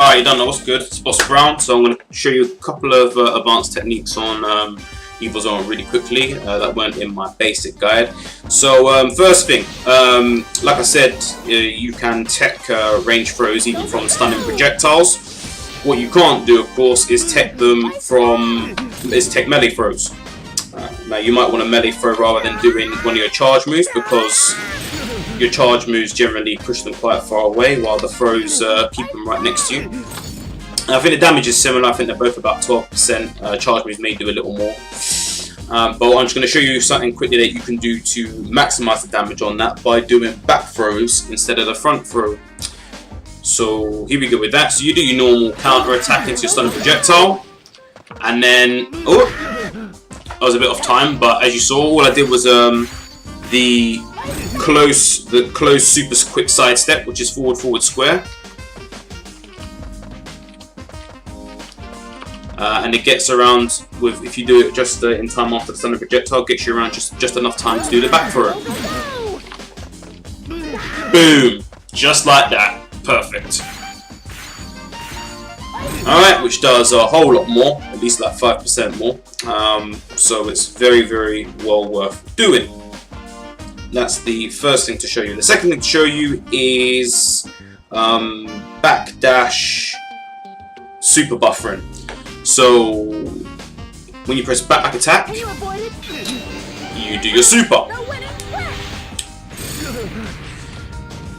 Alright, you don't know what's good. It's Boss Brown, so I'm going to show you a couple of advanced techniques on Evil Zone really quickly that weren't in my basic guide. So first thing, like I said, you can tech range throws even from stunning projectiles. What you can't do, of course, is tech them from melee throws. Now you might want to melee throw rather than doing one of your charge moves, because your charge moves generally push them quite far away, while the throws keep them right next to you. And I think the damage is similar. I think they're both about 12%. Charge moves may do a little more. But I'm just going to show you something quickly that you can do to maximize the damage on that by doing back throws instead of the front throw. So here we go with that. So you do your normal counter attack into your stunning projectile, and then that was a bit off time. But as you saw, all I did was the close super quick side step, which is forward square, and it gets around with, if you do it just in time after the stunning projectile, gets you around just enough time to do the back throw. Boom, just like that. Perfect. Alright, which does a whole lot more, at least like 5% more. So it's very, very well worth doing. That's the first thing to show you. The second thing to show you is backdash super buffering. So when you press back attack, you do your super.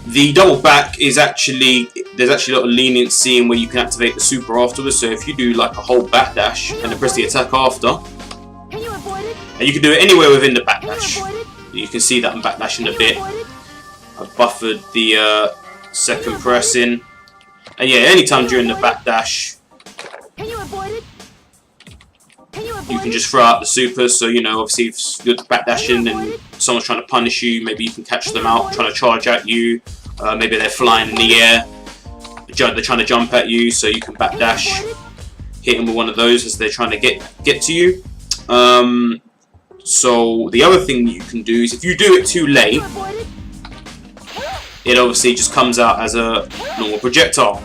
The double back is actually, there's actually a lot of leniency in where you can activate the super afterwards. So if you do like a whole backdash and then press the attack after, and you can do it anywhere within the backdash. You can see that I'm backdashing a bit. I've buffered the second pressing, and yeah, anytime during the backdash, you can just throw out the super. So you know, obviously, if you're backdashing and someone's trying to punish you, maybe you can catch them out trying to charge at you. Maybe they're flying in the air, they're trying to jump at you, so you can backdash, hit them with one of those as they're trying to get to you. So the other thing you can do is, if you do it too late, it obviously just comes out as a normal projectile.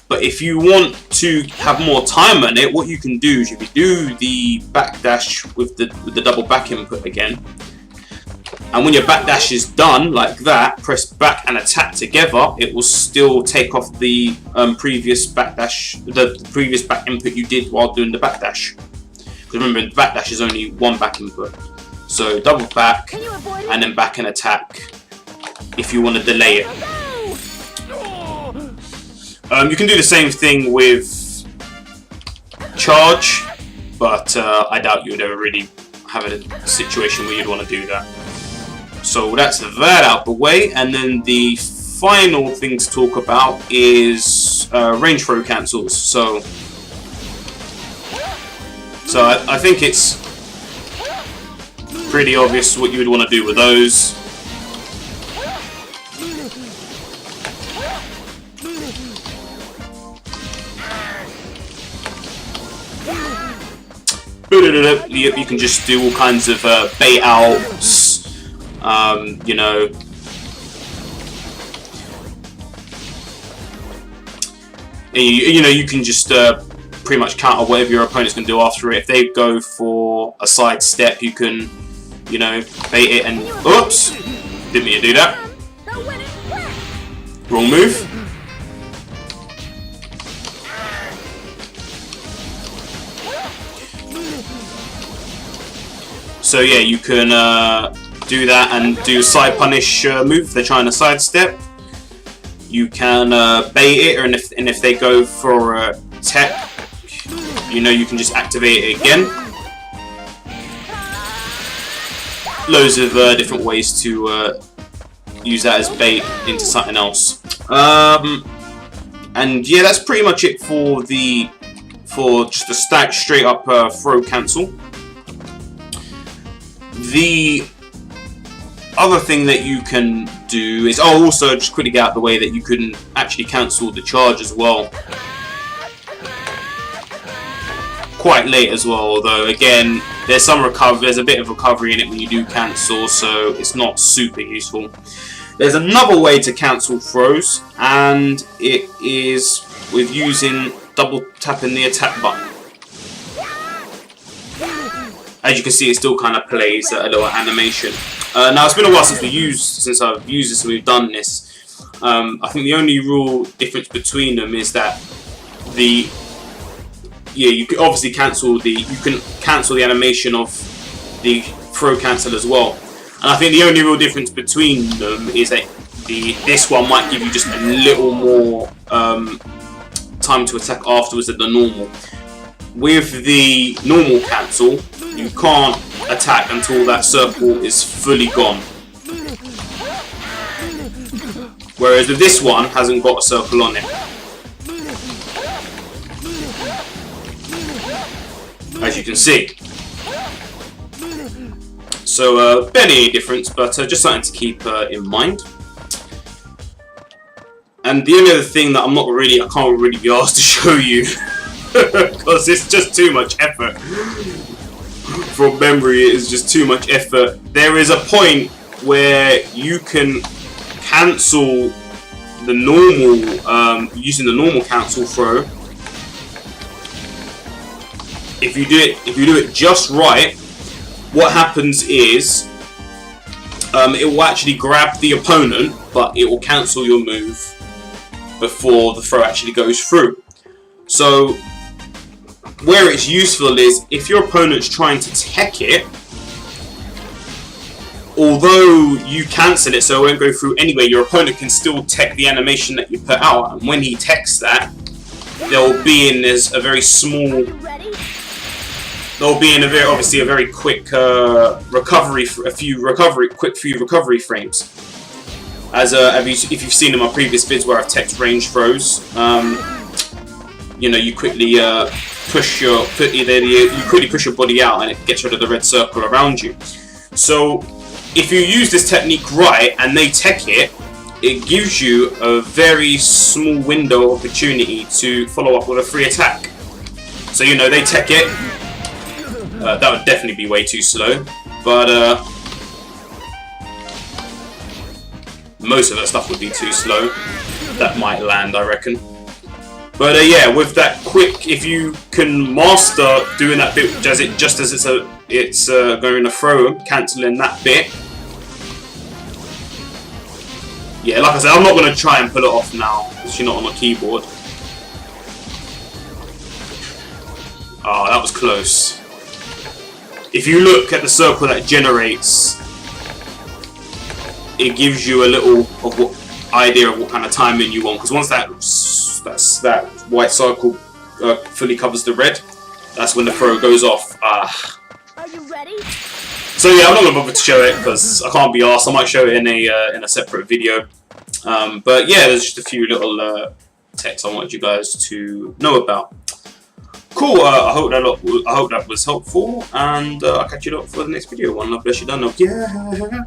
But if you want to have more time on it, what you can do is, if you do the backdash with the double back input again, and when your backdash is done like that, press back and attack together, it will still take off the previous backdash, the previous back input you did while doing the backdash. Because remember, the backdash is only one back input. So double back and then back and attack if you want to delay it. You can do the same thing with charge, but I doubt you would ever really have a situation where you'd want to do that. So that's that out the way, and then the final thing to talk about is range throw cancels. So I think it's pretty obvious what you would want to do with those. You can just do all kinds of bait outs. You know, you can just pretty much counter whatever your opponent's going to do after it. If they go for a side step, you can, you know, bait it and oops, didn't mean to do that. Wrong move. So yeah, you can do that and do side punish move if they're trying to sidestep. You can bait it, and if they go for a tech, you know, you can just activate it again. Loads of different ways to use that as bait into something else. And yeah, that's pretty much it for just a straight up throw cancel. The other thing that you can do is, also just quickly get out of the way, that you can actually cancel the charge as well. Quite late as well, although again, there's a bit of recovery in it when you do cancel, so it's not super useful. There's another way to cancel throws, and it is with using double tapping the attack button. As you can see, it still kind of plays a little animation. Now it's been a while since I've used this and we've done this. I think the only real difference between them is that you can obviously cancel the animation of the throw cancel as well. And I think the only real difference between them is that this one might give you just a little more time to attack afterwards than the normal. With the normal cancel, you can't attack until that circle is fully gone. Whereas with this one, hasn't got a circle on it. As you can see. So barely any difference, but just something to keep in mind. And the only other thing that I can't really be asked to show you, because it's just too much effort. From memory, it is just too much effort. There is a point where you can cancel the normal, using the normal cancel throw. If you do it just right, what happens is it will actually grab the opponent, but it will cancel your move before the throw actually goes through. So where it's useful is if your opponent's trying to tech it, although you cancel it so it won't go through anyway, your opponent can still tech the animation that you put out, and when he techs that, there'll be in a very small, obviously a very quick recovery, quick few recovery frames. As if you've seen in my previous vids where I've teched range throws, you know, you quickly push your body out and it gets rid of the red circle around you. So if you use this technique right and they tech it, it gives you a very small window of opportunity to follow up with a free attack. So you know, they tech it. That would definitely be way too slow, but most of that stuff would be too slow. That might land, I reckon. But yeah, with that quick, if you can master doing that bit just as it's going to throw, cancelling that bit. Yeah, like I said, I'm not going to try and pull it off now because you're not on the keyboard. Oh, that was close. If you look at the circle that generates, it gives you a little idea of what kind of timing you want. Because once that white circle fully covers the red, that's when the throw goes off. Are you ready? So yeah, I'm not gonna bother to show it because I can't be arsed. I might show it in a separate video. But yeah, there's just a few little techs I wanted you guys to know about. Cool. I hope that was helpful, and I'll catch you up for the next video. One love, bless you, done. Yeah.